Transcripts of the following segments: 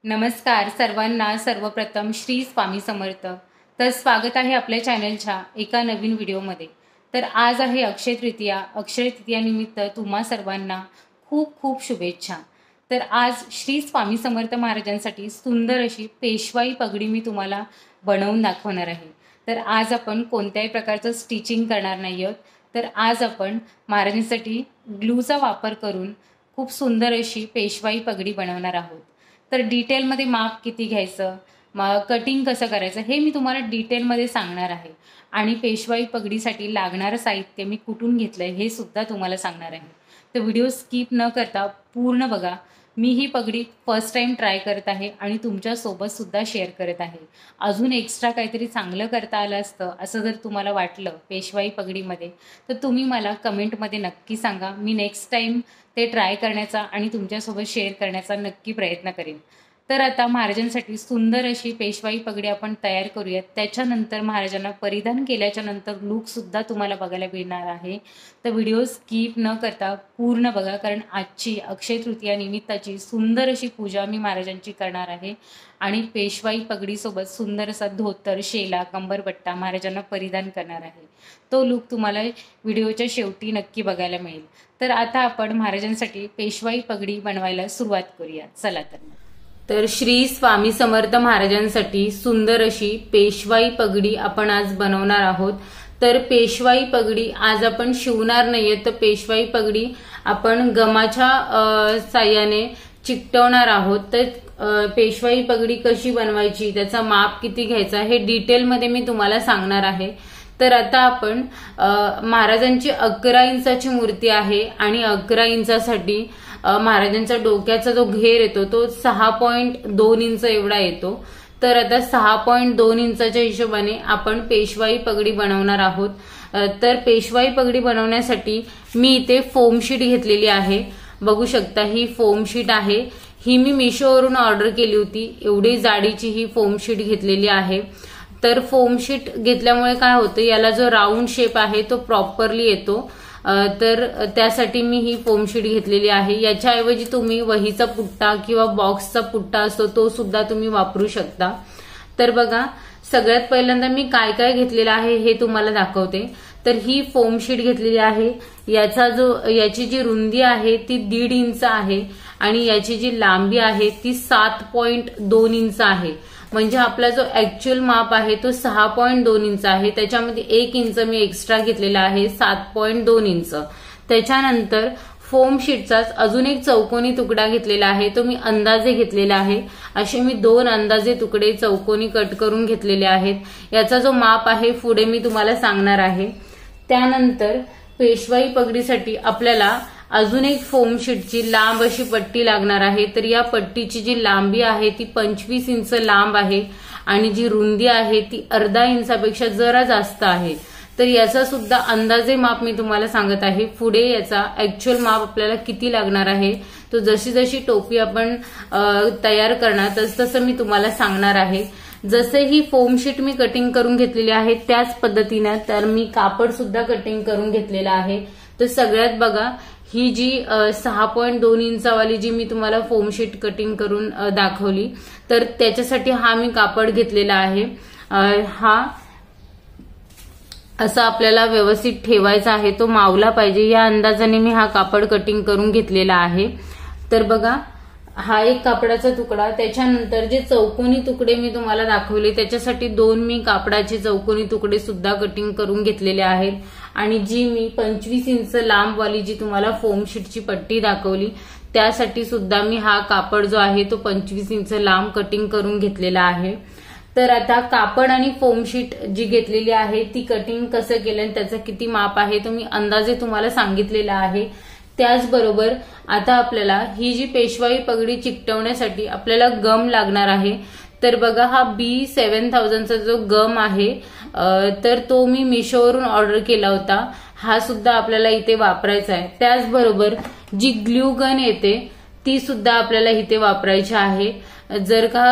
नमस्कार सर्वांना, सर्वप्रथम श्री स्वामी समर्थ। तर स्वागत आहे आपल्या चॅनलच्या एका नवीन व्हिडिओमध्ये। तर आज आहे अक्षय तृतीया। अक्षय तृतीया निमित्त तुम्हा सर्वांना खूप खूप शुभेच्छा। तर आज श्री स्वामी समर्थ महाराजांसाठी सुंदर अशी पेशवाई पगडी मी तुम्हाला बनवून दाखवणार आहे। तर आज आपण कोणत्याही प्रकारचं स्टिचिंग करणार नाही आहोत, तर आज आपण महाराजांसाठी ग्लूचा वापर करून खूप सुंदर अशी पेशवाई पगडी बनवणार आहोत। तर डिटेलमध्ये माप किती घ्यायचं, कटिंग कसं करायचं हे मी तुम्हाला डिटेलमध्ये सांगणार आहे। आणि पेशवाई पगडीसाठी लागणारं साहित्य मी कुठून घेतलंय हे सुद्धा तुम्हाला सांगणार आहे। तर व्हिडिओ स्किप न करता पूर्ण बघा। मी ही पगडी फर्स्ट टाइम ट्राय करत आहे आणि तुमच्यासोबत सुद्धा शेअर करत आहे। अजून एक्स्ट्रा काहीतरी चांगलं करता आलं असतं असं जर तुम्हाला वाटलं पेशवाई पगडीमध्ये, तर तुम्ही मला कमेंटमध्ये नक्की सांगा। मी नेक्स्ट टाइम ते ट्राय करण्याचा आणि तुमच्यासोबत शेअर करण्याचा नक्की प्रयत्न करेन। तर आता महाराजांसाठी सुंदर अशी पेशवाई पगडी आपण तयार करूयात। त्याच्यानंतर महाराजांना परिधान केल्याच्या नंतर लुक सुद्धा तुम्हाला बघायला मिळणार आहे। तर व्हिडिओ स्किप न करता पूर्ण बघा, कारण आजची अक्षय तृतीया निमित्ताची सुंदर अशी पूजा मी महाराजांची करणार आहे। आणि पेशवाई पगडीसोबत सुंदर असा धोतर, शेला, कंबरपट्टा महाराजांना परिधान करणार आहे। तो लुक तुम्हाला व्हिडिओच्या शेवटी नक्की बघायला मिळेल। तर आता आपण महाराजांसाठी पेशवाई पगडी बनवायला सुरुवात करूया। चला तर श्री स्वामी समर्थ महाराजांसाठी सुंदर अशी पेशवाई पगडी आपण आज बनवणार आहोत। तर पेशवाई पगडी आज आपण शिवणार नाहीये, तर पेशवाई पगडी आपण गमाच्या साह्याने चिकटवणार आहोत। तर पेशवाई पगडी कशी बनवायची, त्याचा माप किती घ्यायचा हे डिटेलमध्ये मी तुम्हाला सांगणार आहे। तर आता आपण महाराजांची 11 इंचाची मूर्ती आहे आणि 11 इंचासाठी महाराजांचा डोक्याचा जो घेर येतो तो 6.2 इंच एवढा येतो। तर आता 6.2 इंचाच्या हिशोबाने आपण पेशवाई पगडी बनवणार आहोत। तर पेशवाई पगडी बनवण्यासाठी मी इथे फोम शीट घेतलेली आहे। बघू शकता ही फोम शीट आहे, ही मी मिशोवरून ऑर्डर केली होती। एवढी जाडीची ही फोम शीट घेतलेली आहे। तर फोम शीट घेतल्यामुळे काय होतं, याला जो राऊंड शेप आहे तो प्रॉपरली येतो। तर त्यासाठी मी ही फोम शीट घेतलेली आहे। याच्याऐवजी तुम्ही वहीचा पुट्टा किंवा बॉक्सचा पुट्टा असतो तो सुद्धा तुम्ही वापरू शकता। तर बघा, सगळ्यात पहिल्यांदा मी काय काय घेतलेलं आहे हे तुम्हाला दाखवते। तर ही फोम शीट घेतलेली आहे। याची जी रुंदी आहे ती 1.5 इंच आहे आणि याची जी लांबी आहे ती 7.2 इंच आहे। म्हणजे आपला जो ऍक्च्युअल माप आहे तो 6.2 इंच आहे, त्याच्यामध्ये 1 इंच मी एक्स्ट्रा घेतलेला आहे, 7.2 इंच। त्याच्यानंतर फोम शीटचाच अजून एक चौकोनी तुकडा घेतलेला आहे, तो मी अंदाजे घेतलेला आहे। असे मी 2 अंदाजे तुकडे चौकोनी कट करून घेतलेले आहेत। याचा जो माप आहे पुढे मी तुम्हाला सांगणार आहे। त्यानंतर पेशवाई पगडीसाठी आपल्याला अजून एक फोम शीटची लांब अशी पट्टी लागणार आहे। तर या पट्टीची जी लांबी आहे ती 25 इंच लांब आहे आणि जी रुंदी आहे ती अर्धा इंचापेक्षा जरा जास्त आहे। तर याचा सुद्धा अंदाजे माप मी तुम्हाला सांगत आहे। पुढे याचा ऍक्च्युअल माप आपल्याला किती लागणार आहे तो जशी जशी टोपी आपण तयार करणार तसं मी तुम्हाला सांगणार आहे। जसे ही फोम शीट मी कटिंग करून घेतलेली आहे त्याच पद्धतीने तर मी कापड सुद्धा कटिंग करून घेतलेला आहे। तर सगळ्यात बघा, ही जी 6.2 इंचावाली जी मी तुम्हाला फोम शीट कटिंग करून दाखवली, तर त्याच्यासाठी हा मी कापड घेतलेला आहे। हा असा आपल्याला व्यवस्थित ठेवायचा आहे, तो मावला पाहिजे या अंदाजाने मी हा कापड कटिंग करून घेतलेला आहे। तर बघा, हा एक कापडाचा तुकडा। त्याच्यानंतर जे चौकोनी तुकडे मी तुम्हाला दाखवले त्याच्यासाठी 2 मी कापडाचे चौकोनी तुकडे सुद्धा कटिंग करून घेतलेले आहेत। आणि जी मी 25 इंच लांबवाली जी तुम्हाला फोम शीटची पट्टी दाखवली त्यासाठी सुद्धा मी हा कापड जो आहे तो 25 इंच लांब कटिंग करून घेतलेला आहे। तर आता कापड आणि फोम शीट जी घेतलेली आहे ती कटिंग कसं केलं आणि त्याचं किती माप आहे तो मी अंदाजे तुम्हाला सांगितलेला आहे। त्याचबरोबर आता आपल्याला ही जी पेशवाई पगडी चिकटवण्यासाठी आपल्याला गम लागणार आहे। तर बघा, हा B7000चा जो गम आहे तर तो मी मिशोवरून ऑर्डर केला होता। हा सुद्धा आपल्याला इथे वापरायचा आहे। त्याचबरोबर जी ग्लू गन येते ती सुद्धा आपल्याला इथे वापरायची आहे। जर का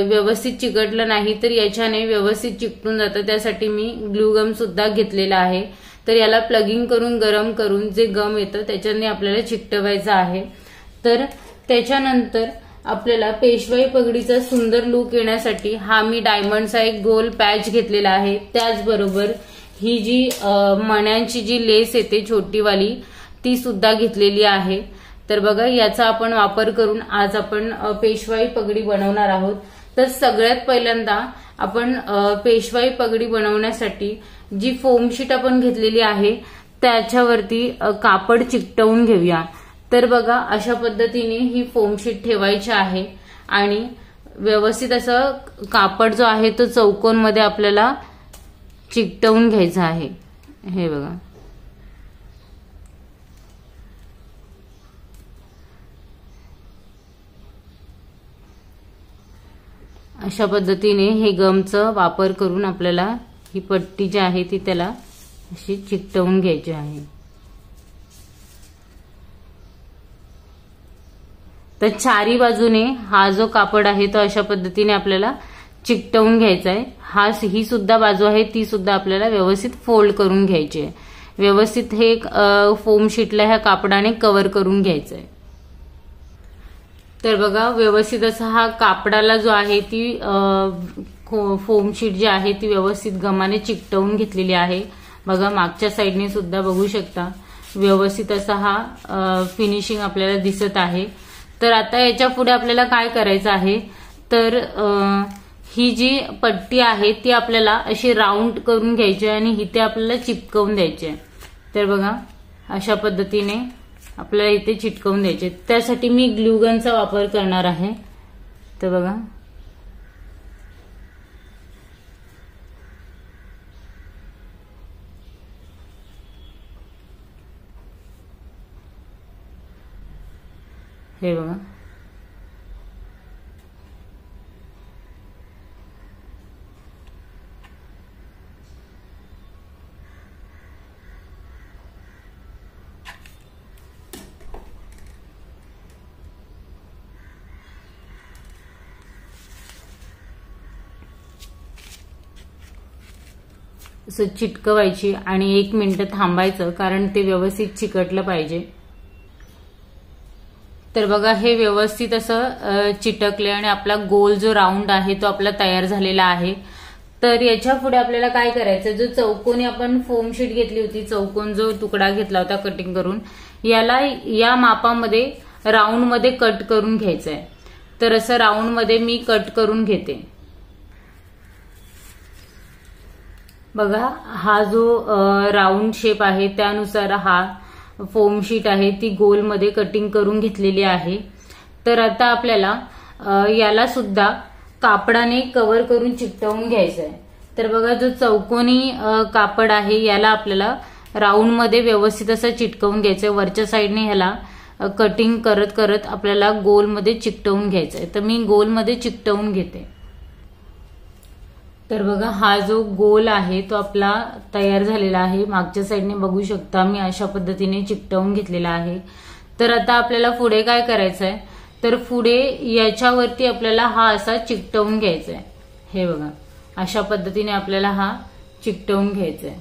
व्यवस्थित चिकटलं नाही तर याच्याने व्यवस्थित चिकटून जातं, त्यासाठी मी ग्लू गम सुद्धा घेतलेला आहे। तर याला प्लगिंग करून गरम करून जे गम येतं त्याच्याने आपल्याला चिकटवायचं आहे। तर त्याच्यानंतर आपल्याला पेशवाई पगडीचा सुंदर लुक येण्यासाठी हा मी डायमंडचा एक गोल पॅच घेतलेला आहे। त्याचबरोबर ही जी मण्यांची जी लेस येते छोटीवाली ती सुद्धा घेतलेली आहे। तर बघा याचा आपण वापर करून आज आपण पेशवाई पगडी बनवणार आहोत। तर सगळ्यात पहिल्यांदा आपण पेशवाई पगडी बनवण्यासाठी जी फोम शीट आपण घेतलेली आहे त्याच्यावरती कापड चिकटवून घेऊया। तर बघा अशा पद्धतीने ही फोम शीट ठेवायची आहे आणि व्यवस्थित असं कापड जो आहे तो चौकोनमध्ये आपल्याला चिकटवून घ्यायचा आहे। हे बघा अशा पद्धतीने हे गमचा वापर करून आपल्याला ही पट्टी जी आहे ती त्याला अशी चिकटवून घ्यायची आहे। तर चारी बाजूने हा जो कापड आहे तो अशा पद्धतीने आपल्याला चिकटवून घ्यायचा आहे। ही सुद्धा बाजू आहे ती सुद्धा आपल्याला व्यवस्थित फोल्ड करून घ्यायची आहे। व्यवस्थित हे फोम शीटला ह्या कापडाने कव्हर करून घ्यायचं आहे। तर बघा व्यवस्थित असा हा कापडाला जो आहे ती फोम शीट जी आहे ती व्यवस्थित गमाने चिकटवून घेतलेली आहे। बघा मागच्या साईडने सुद्धा बघू शकता व्यवस्थित असा हा फिनिशिंग आपल्याला दिसत आहे। तर आता याच्या पुढे आपल्याला काय करायचं आहे तर ही जी पट्टी आहे ती आपल्याला अशी राऊंड करून घ्यायची आणि इथे आपल्याला चिपकवून द्यायची आहे। तर बघा अशा पद्धतीने आपल्याला इथे चिटकवून द्यायचे। त्यासाठी मी ग्लू गनचा वापर करणार आहे। तर बघा हे बघा असं चिटकवायची आणि 1 मिनिट थांबायचं कारण ते व्यवस्थित चिकटलं पाहिजे। तर बघा हे व्यवस्थित असं चिटकले आणि आपला गोल जो राऊंड आहे तो आपला तयार झालेला आहे। तर याच्या पुढे आपल्याला काय करायचं जो चौकोनी आपण फोम शीट घेतली होती चौकोन जो तुकडा घेतला होता कटिंग करून याला या मापामध्ये राऊंड मध्ये कट करून घ्यायचं आहे। तर असं राऊंड मध्ये मी कट करून घेते। बघा हा जो राऊंड शेप आहे त्यानुसार हा फोम शीट आहे ती गोल मध्ये कटिंग करून घेतलेली आहे। तर आता आपल्याला याला सुद्धा कापडाने कव्हर करून चिकटवून घ्यायचं आहे। तर बघा जो चौकोनी कापड आहे याला आपल्याला राऊंड मध्ये व्यवस्थित असं चिटकवून घ्यायचं आहे। वरच्या साईडने ह्याला कटिंग करत करत आपल्याला गोल मध्ये चिकटवून घ्यायचं आहे। तर मी गोल मध्ये चिकटवून घेते। तर बघा हा जो गोल आहे तो आपला तयार झालेला आहे। मागच्या साईडने बघू शकता मी अशा पद्धतीने चिकटवून घेतलेला आहे। तर आता आपल्याला पुढे काय करायचं आहे तर पुढे याच्यावरती आपल्याला हा असा चिकटवून घ्यायचा आहे। हे बघा अशा पद्धतीने आपल्याला हा चिकटवून घ्यायचा आहे।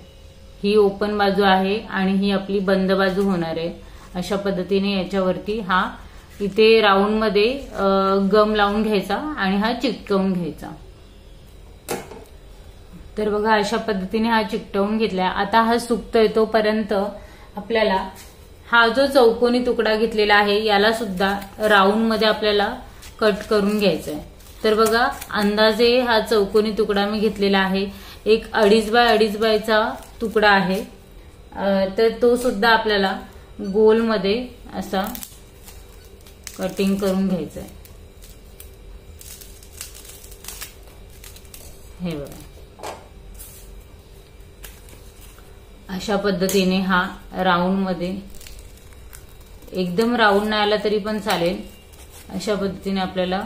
ही ओपन बाजू आहे आणि ही आपली बंद बाजू होणार आहे। अशा पद्धतीने याच्यावरती हा इथे राऊंड मध्ये गम लावून घ्यायचा आणि हा चिकटवून घ्यायचा। तर बघा अशा पद्धतीने हा चिकटवून घेतला। आता हा सुकतोय तोपर्यंत आपल्याला हा जो चौकोनी तुकडा घेतलेला आहे याला सुद्धा राऊंड मध्ये आपल्याला कट करून घ्यायचा आहे। तर बघा अंदाजे हा चौकोनी तुकडा मी घेतलेला आहे। एक 2.5 बाय 2.5 बायचा तुकडा आहे। तर तो सुद्धा आपल्याला गोल मध्ये असा कटिंग करून घ्यायचा आहे। हे बघा अशा पद्धतीने हा राऊंड मध्ये एकदम राऊंड नाही आला तरी पण चालेल अशा पद्धतीने आपल्याला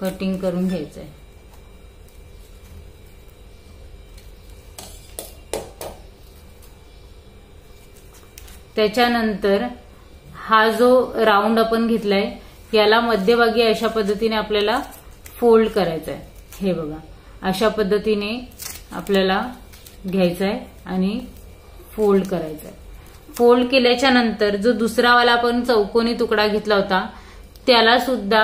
कटिंग करून घ्यायचं आहे। त्याच्यानंतर हा जो राऊंड आपण घेतलाय याला मध्यभागी अशा पद्धतीने आपल्याला फोल्ड करायचा आहे। हे बघा अशा पद्धतीने आपल्याला घ्यायचा आहे आणि फोल्ड करायचा आहे। फोल्ड केल्याच्या नंतर जो दुसरा वाला आपण चौकोनी तुकडा घेतला होता त्याला सुद्धा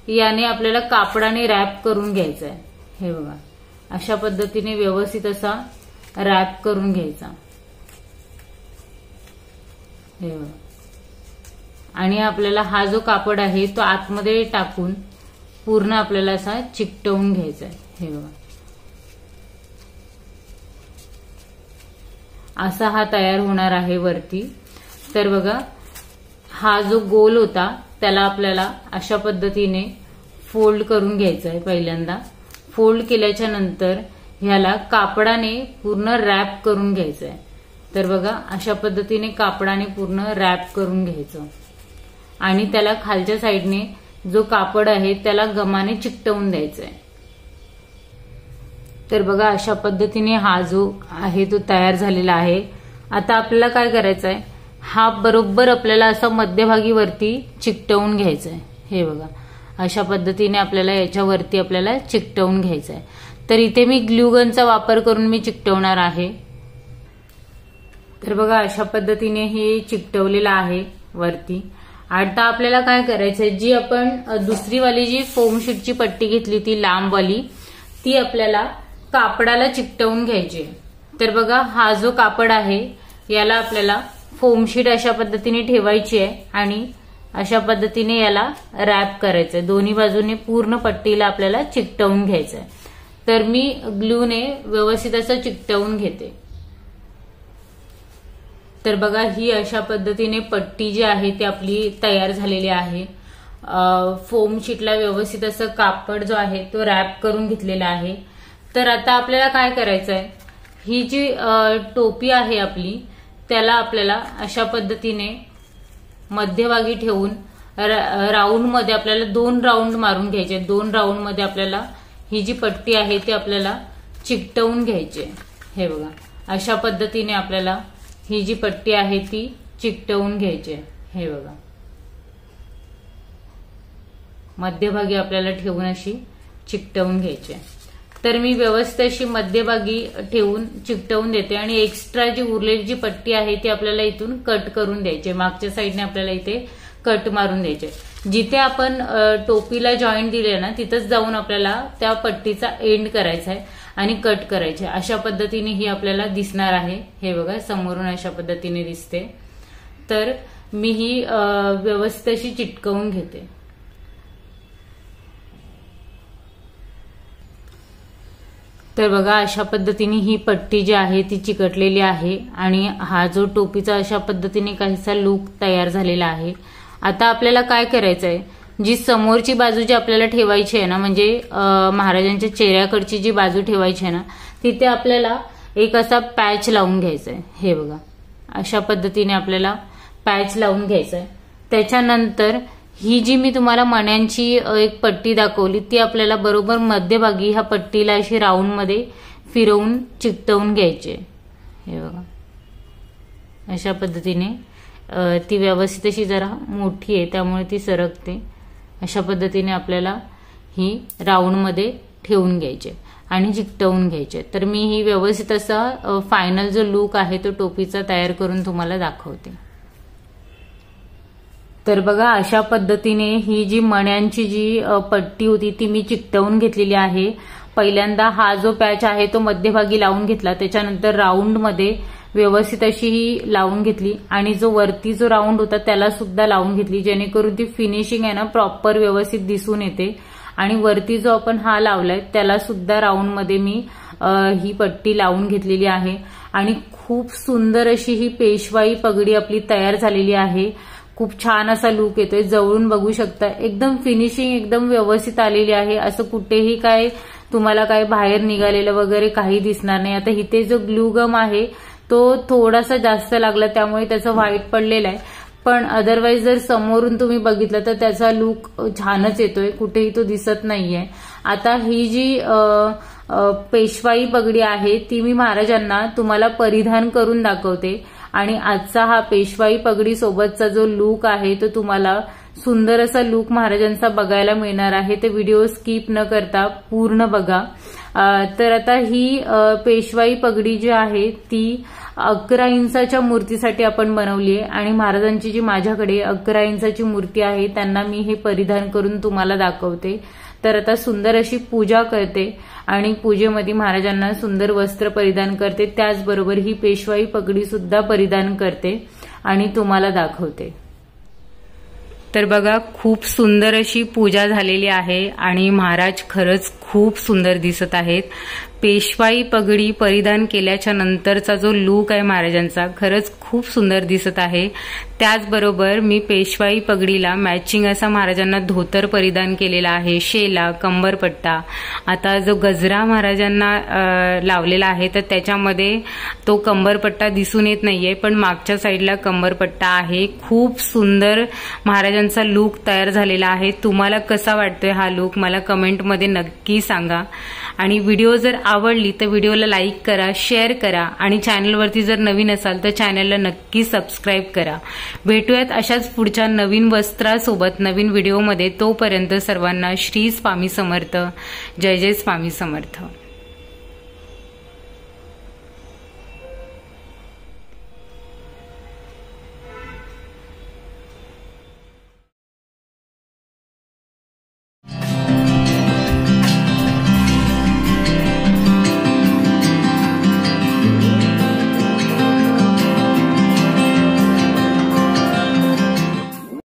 याने आपल्याला कापडाने रॅप करून घ्यायचा आहे। हे बघा, अशा पद्धतीने व्यवस्थित असा रॅप करून घ्यायचा। हे बघा, आणि आपल्याला हा जो कापड आहे तो आतमध्ये टाकून पूर्ण आपल्याला असा चिकटवून घ्यायचा आहे। हे बघा, असा हा तयार होणार आहे वरती। तर बघा, हा जो गोल होता त्याला आपल्याला अशा पद्धतीने फोल्ड करून घ्यायचा आहे। पहिल्यांदा फोल्ड केल्याच्या नंतर ह्याला कापडाने पूर्ण रॅप करून घ्यायचं आहे। तर बघा, अशा पद्धतीने कापडाने पूर्ण रॅप करून घ्यायचं आणि त्याला खालच्या साईडने जो कापड आहे त्याला गमाने चिकटवून द्यायचं आहे। तर बघा, अशा पद्धतीने हा जो आहे तो तयार झालेला आहे। आता आपल्याला काय करायचं आहे, हा बरोबर आपल्याला असा मध्यभागी वरती चिकटवून घ्यायचा आहे। हे बघा, अशा पद्धतीने आपल्याला याच्यावरती आपल्याला चिकटवून घ्यायचं आहे। तर इथे मी ग्लू गनचा वापर करून मी चिकटवणार आहे। तर बघा, अशा पद्धतीने हे चिकटवलेलं आहे वरती। आता आपल्याला काय करायचंय, जी आपण दुसरी वाली जी फोम शीटची पट्टी घेतली ती लांबवाली, ती आपल्याला कापडाला चिकटवून घ्यायची। तर बघा, हा जो कापड आहे याला आपल्याला फोम शीट अशा पद्धतीने ठेवायची आहे आणि अशा पद्धतीने याला रॅप करायचंय। दोन्ही बाजूने पूर्ण पट्टीला आपल्याला चिकटवून घ्यायचंय। तर मी ग्लूने व्यवस्थित असं चिकटवून घेते। तर बघा, ही अशा पद्धतीने पट्टी जी आहे ती आपली तयार झालेली आहे। फोम शीटला व्यवस्थित असं कापड जो आहे तो रॅप करून घेतलेला आहे। तर आता आपल्याला काय करायचं आहे, ही जी टोपी आहे आपली त्याला आपल्याला अशा पद्धतीने मध्यभागी ठेवून राऊंड मध्ये आपल्याला 2 राऊंड मारून घ्यायचे। 2 राऊंड मध्ये आपल्याला ही जी पट्टी आहे ती आपल्याला चिकटवून घ्यायची। हे बघा, अशा पद्धतीने आपल्याला ही जी पट्टी आहे ती चिकटवून घ्यायची। हे बघा, मध्यभागी आपल्याला ठेवून अशी चिकटवून घ्यायची। तर मी व्यवस्थित अशी मध्यभागी ठेवून चिकटवून देते आणि एक्स्ट्रा जी उरलेली जी पट्टी आहे ती आपल्याला इथून कट करून द्यायची। मागच्या साईडने आपल्याला इथे कट मारून द्यायचे। जिथे आपण टोपीला जॉईंट दिले ना तिथंच जाऊन आपल्याला त्या पट्टीचा एंड करायचा आहे आणि कट करायचे। अशा पद्धतीने ही आपल्याला दिसणार आहे। हे बघा, समोरून अशा पद्धतीने दिसते। तर मी ही व्यवस्थित अशी चिटकवून घेते। तर बघा, अशा पद्धतीने ही पट्टी जी आहे ती चिकटलेली आहे आणि हा जो टोपीचा अशा पद्धतीने काहीसा लुक तयार झालेला आहे। आता आपल्याला काय करायचं आहे, जी समोरची बाजू जी आपल्याला ठेवायची आहे ना, म्हणजे महाराजांच्या चेहऱ्याकडची जी बाजू ठेवायची आहे ना, तिथे आपल्याला एक असा पॅच लावून घ्यायचा आहे। हे बघा, अशा पद्धतीने आपल्याला पॅच लावून घ्यायचा आहे। त्याच्यानंतर ही जी मी तुम्हाला मण्यांची एक पट्टी दाखवली ती आपल्याला बरोबर मध्यभागी ह्या पट्टीला अशी राऊंड मध्ये फिरवून चिकटवून घ्यायची। हे बघा, अशा पद्धतीने ती व्यवस्थित अशी जरा मोठी आहे त्यामुळे ती सरकते। अशा पद्धतीने आपल्याला ही राऊंड मध्ये ठेवून घ्यायची आणि चिकटवून घ्यायचे। तर मी ही व्यवस्थित असा फायनल जो लुक आहे तो टोपीचा तयार करून तुम्हाला दाखवते। तर बघा, अशा पद्धतीने ही जी मण्यांची जी पट्टी होती ती मी चिकटवून घेतलेली आहे। पहिल्यांदा हा जो पॅच आहे तो मध्यभागी लावून घेतला, त्याच्यानंतर राऊंड मध्ये व्यवस्थित अशी ही लावून घेतली आणि जो वरती जो राऊंड होता त्याला सुद्धा लावून घेतली, जेणेकरून ती फिनिशिंग आहे ना प्रॉपर व्यवस्थित दिसून येते। आणि वरती जो आपण हा लावलाय त्याला सुद्धा राऊंड मध्ये मी ही पट्टी लावून घेतलेली आहे आणि खूप सुंदर अशी ही पेशवाई पगडी आपली तयार झालेली आहे। खूप छान असा लुक येतोय, जवळून बघू शकता। एकदम फिनिशिंग एकदम व्यवस्थित आलेली आहे। असं कुठेही काय तुम्हाला काय बाहेर निघालेलं वगैरे काही दिसणार नाही। आता इथे जो ग्लू गम आहे तो थोडासा जास्त लागला त्यामुळे त्याचं व्हाईट पडलेलं आहे, पण अदरवाईज जर समोरून तुम्ही बघितलं तर त्याचा लुक छानच येतोय, कुठेही तो दिसत नाहीये। आता ही जी पेशवाई पगडी आहे ती मी महाराजांना तुम्हाला परिधान करून दाखवते आणि आजचा हा पेशवाई पगडी सोबतचा जो लुक आहे तो तुम्हाला सुंदर असा लुक महाराजांचा बघायला मिळणार आहे। ते व्हिडिओ स्किप न करता पूर्ण बघा। तर आता ही पेशवाई पगडी जी आहे ती 11 इंचाच्या मूर्तीसाठी आपण बनवली आहे आणि महाराजांची जी माझ्याकडे 11 इंचाची मूर्ती आहे त्यांना मी हे परिधान करून तुम्हाला दाखवते। तर आता सुंदर अशी पूजा करते आणि पूजेमध्ये महाराजांना सुंदर वस्त्र परिधान करते, त्याचबरोबर ही पेशवाई पगडी सुद्धा परिधान करते आणि तुम्हाला दाखवते। तर बघा, खूप सुंदर अशी पूजा झालेली आहे आणि महाराज खरंच खूप सुंदर दिसत आहेत। पेशवाई पगडी परिधान केल्याच्या नंतरचा जो लुक आहे महाराजांचा खरंच खूप सुंदर दिसत आहे। त्याचबरोबर मी पेशवाई पगडीला मॅचिंग असा महाराजांना धोतर परिधान केलेला आहे, शेला, कंबरपट्टा। आता जो गजरा महाराजांना लावलेला आहे तर त्याच्यामध्ये तो कंबरपट्टा दिसून येत नाहीये, पण मागच्या साईडला कंबरपट्टा आहे। खूप सुंदर महाराजांचा लुक तयार झालेला आहे। तुम्हाला कसा वाटतोय हा लुक मला कमेंटमध्ये नक्की सांगा आणि व्हिडिओ जर आवडली तर व्हिडिओला लाईक करा, शेअर करा आणि चॅनलवरती जर नवीन असाल तर चॅनलला नक्की सबस्क्राईब करा। भेटूयात अशाच पुढच्या नवीन वस्त्रासोबत नवीन व्हिडिओमध्ये। तोपर्यंत सर्वांना श्री स्वामी समर्थ। जय जय स्वामी समर्थ।